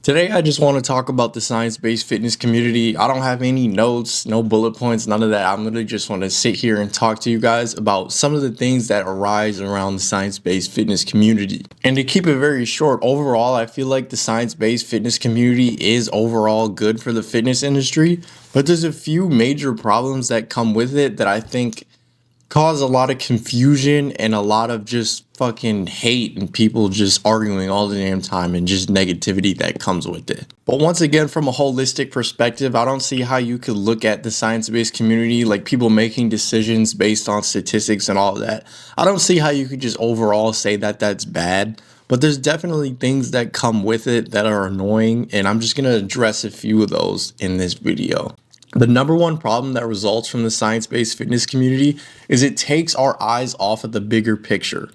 Today, I just want to talk about the science-based fitness community. I don't have any notes, no bullet points, none of that. I'm literally just want to sit here and talk to you guys about some of the things that arise around the science-based fitness community. And to keep it very short, overall, I feel like the science-based fitness community is overall good for the fitness industry, but there's a few major problems that come with it that I think cause a lot of confusion and a lot of just fucking hate and people just arguing all the damn time and just negativity that comes with it. But once again, from a holistic perspective, I don't see how you could look at the science-based community, like people making decisions based on statistics and all of that. I don't see how you could just overall say that that's bad. But there's definitely things that come with it that are annoying, and I'm just going to address a few of those in this video. The number one problem that results from the science-based fitness community is it takes our eyes off of the bigger picture.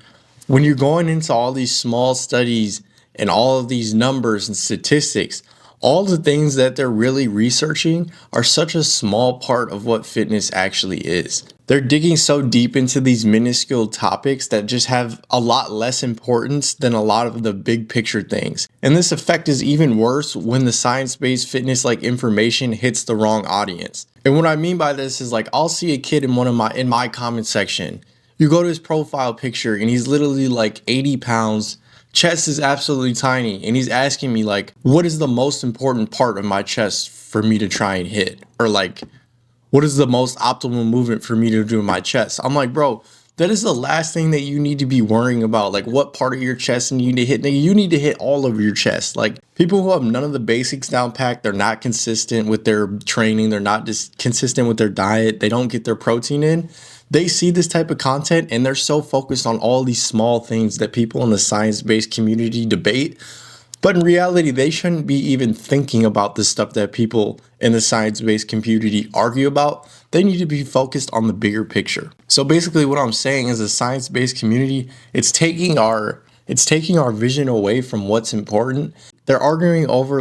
When you're going into all these small studies and all of these numbers and statistics, all the things that they're really researching are such a small part of what fitness actually is. They're digging so deep into these minuscule topics that just have a lot less importance than a lot of the big picture things. And this effect is even worse when the science-based fitness information hits the wrong audience. And what I mean by this is I'll see a kid in my comment section. You go to his profile picture and he's literally 80 pounds. Chest is absolutely tiny, and he's asking me what is the most important part of my chest for me to try and hit, or what is the most optimal movement for me to do in my chest? I'm like, bro, that is the last thing that you need to be worrying about. What part of your chest you need to hit? Nigga, you need to hit all of your chest. People who have none of the basics down packed, they're not consistent with their training, they're not just consistent with their diet, they don't get their protein in. They see this type of content and they're so focused on all these small things that people in the science-based community debate. But in reality, they shouldn't be even thinking about the stuff that people in the science-based community argue about. They need to be focused on the bigger picture. So basically what I'm saying is the science-based community, it's taking our vision away from what's important. They're arguing over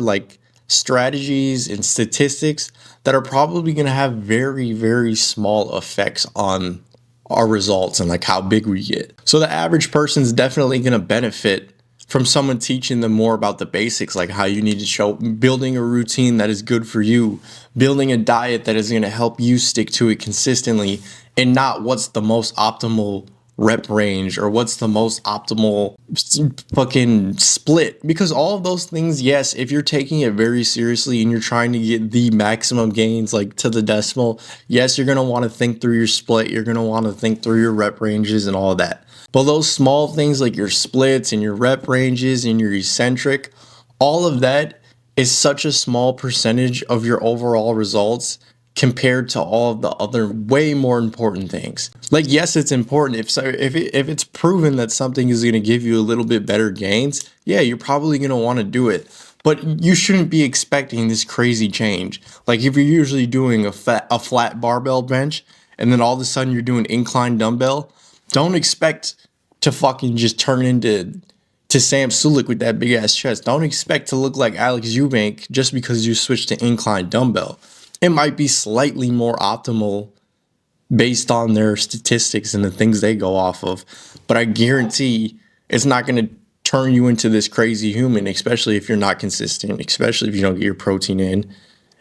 strategies and statistics that are probably going to have very, very small effects on our results and how big we get. So the average person's definitely going to benefit from someone teaching them more about the basics, like how you need to show building a routine that is good for you, building a diet that is going to help you stick to it consistently, and not what's the most optimal rep range or what's the most optimal fucking split. Because all of those things, yes, if you're taking it very seriously and you're trying to get the maximum gains to the decimal, yes, you're going to want to think through your split, you're going to want to think through your rep ranges and all of that. But those small things like your splits and your rep ranges and your eccentric, all of that is such a small percentage of your overall results compared to all of the other way more important things. Yes, it's important. If it's proven that something is going to give you a little bit better gains, yeah, you're probably going to want to do it. But you shouldn't be expecting this crazy change. If you're usually doing a flat barbell bench and then all of a sudden you're doing incline dumbbell, don't expect to fucking just turn into Sam Sulek with that big ass chest. Don't expect to look like Alex Eubank just because you switched to incline dumbbell. It might be slightly more optimal based on their statistics and the things they go off of, but I guarantee it's not going to turn you into this crazy human, especially if you're not consistent, especially if you don't get your protein in,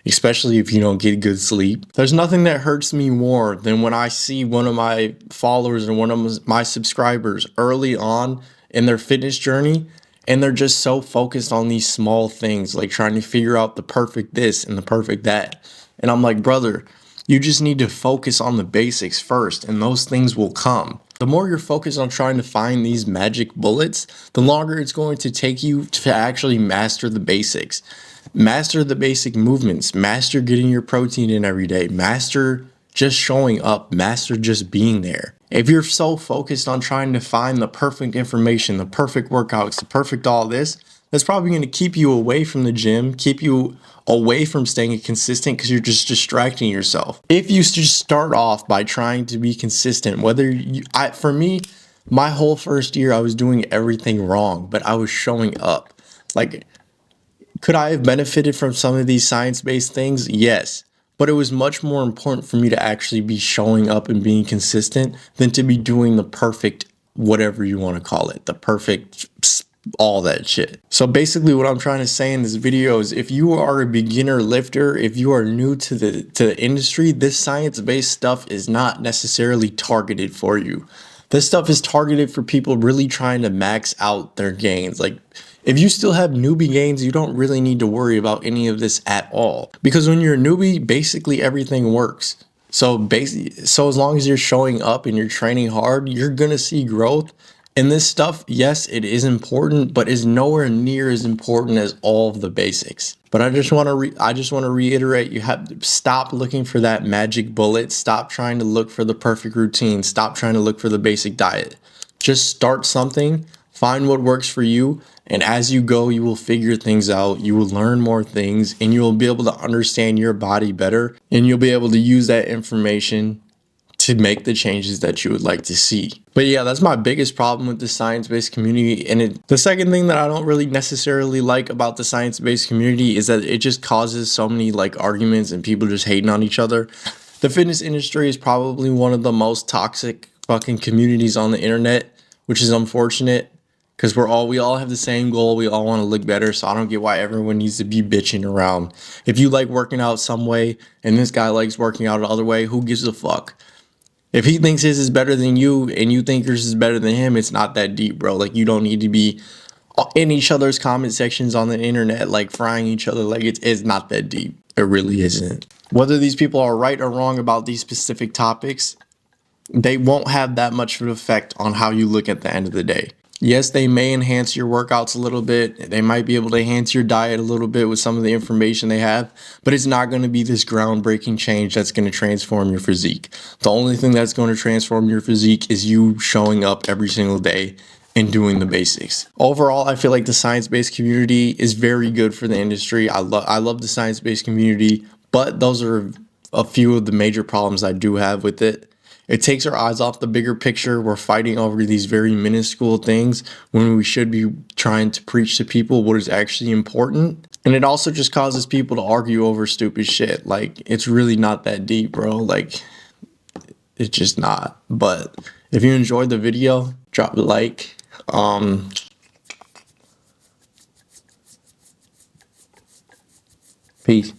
especially if you don't get good sleep. There's nothing that hurts me more than when I see one of my followers and one of my subscribers early on in their fitness journey, and they're just so focused on these small things, trying to figure out the perfect this and the perfect that. And I'm like, brother, you just need to focus on the basics first, and those things will come. The more you're focused on trying to find these magic bullets, the longer it's going to take you to actually master the basics. Master the basic movements, master getting your protein in every day, master just showing up, master just being there. If you're so focused on trying to find the perfect information, the perfect workouts, the perfect all this, that's probably going to keep you away from the gym, keep you away from staying consistent because you're just distracting yourself. If you just start off by trying to be consistent, for me, my whole first year, I was doing everything wrong, but I was showing up. Could I have benefited from some of these science-based things? Yes. But it was much more important for me to actually be showing up and being consistent than to be doing the perfect, whatever you want to call it, the perfect all that shit. So basically what I'm trying to say in this video is if you are a beginner lifter, if you are new to the industry, this science-based stuff is not necessarily targeted for you. This stuff is targeted for people really trying to max out their gains. Like if you still have newbie gains, you don't really need to worry about any of this at all. Because when you're a newbie, basically everything works. So as long as you're showing up and you're training hard, you're gonna see growth. And this stuff, yes, it is important, but is nowhere near as important as all of the basics. But I just want to reiterate, you have to stop looking for that magic bullet. Stop trying to look for the perfect routine. Stop trying to look for the basic diet. Just start something, find what works for you, and as you go, you will figure things out. You will learn more things, and you will be able to understand your body better, and you'll be able to use that information to make the changes that you would like to see. But yeah, that's my biggest problem with the science-based community. And the second thing that I don't really necessarily like about the science-based community is that it just causes so many like arguments and people just hating on each other. The fitness industry is probably one of the most toxic fucking communities on the internet, which is unfortunate because we all have the same goal. We all want to look better. So I don't get why everyone needs to be bitching around. If you like working out some way and this guy likes working out another way, who gives a fuck? If he thinks his is better than you and you think yours is better than him, it's not that deep, bro. Like, you don't need to be in each other's comment sections on the internet, like frying each other. Like, it's not that deep. It really isn't. Whether these people are right or wrong about these specific topics, they won't have that much of an effect on how you look at the end of the day. Yes, they may enhance your workouts a little bit. They might be able to enhance your diet a little bit with some of the information they have, but it's not going to be this groundbreaking change that's going to transform your physique. The only thing that's going to transform your physique is you showing up every single day and doing the basics. Overall, I feel like the science-based community is very good for the industry. I love the science-based community, but those are a few of the major problems I do have with it. It takes our eyes off the bigger picture. We're fighting over these very minuscule things when we should be trying to preach to people what is actually important. And it also just causes people to argue over stupid shit. Like, it's really not that deep, bro. Like, it's just not. But if you enjoyed the video, drop a like. Peace.